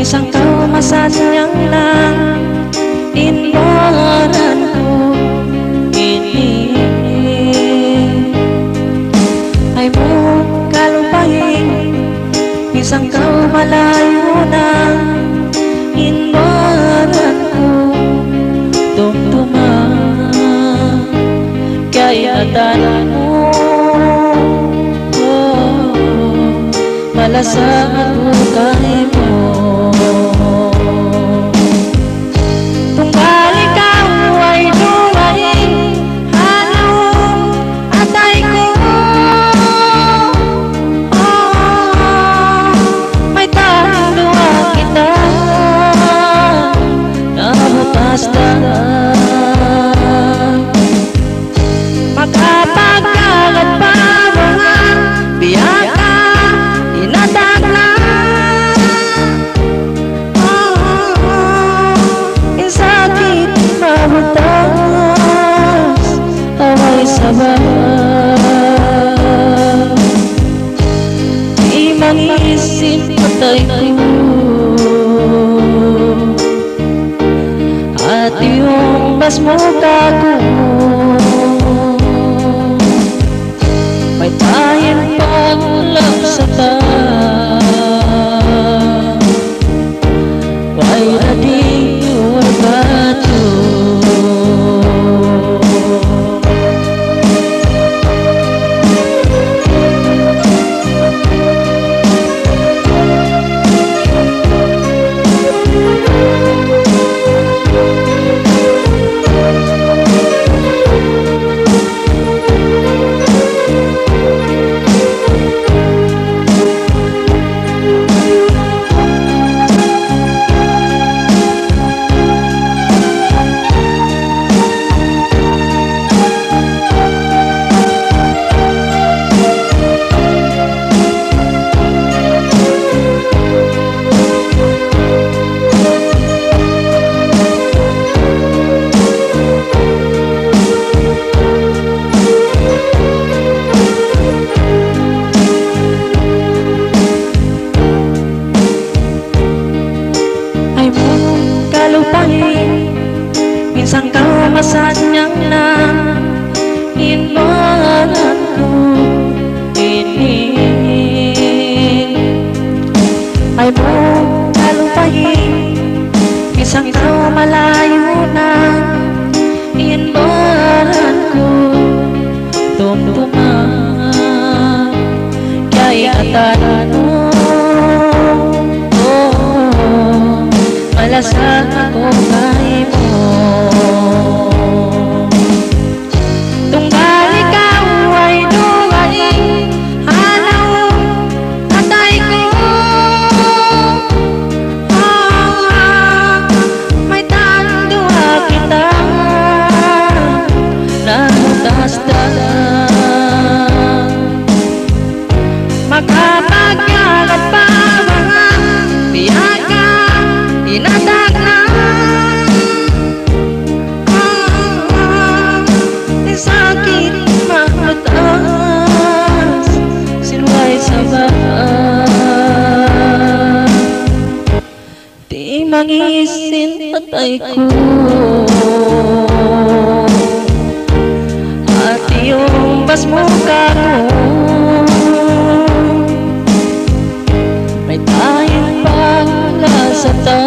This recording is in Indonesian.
Isang kaumasadyang lang inwaran ko ini ay mo kalupahin. Isang kaumalayo na inwaran ko tumtuma kaya tanan mo malasaan mo kay mo. Tunggal ikaw ay duwain hanong atay ko. May tanging duwa kita nabutas na makapagkalat pa mga biyaka inatagla. Insakit mabutas away sabay di mangisip patay ko at iyong basmuka ko may tayong paglang sa why adik berbatu. Minsan kaumasadyang lang inwaran ko ini ay mo kalupahin. Minsan kaumalayo na inwaran ko tumtuma kaya tanan mo malasaan ako kay mo. Tunggal ikaw ay duwain hanaw atay ko. May tanging duwa kita nabutas na makapagkalat pa mga biyaka inatagla. Sakit mabutas silway sabay di mangisin patay ko at iyong basmuka ko may tayong paglasatan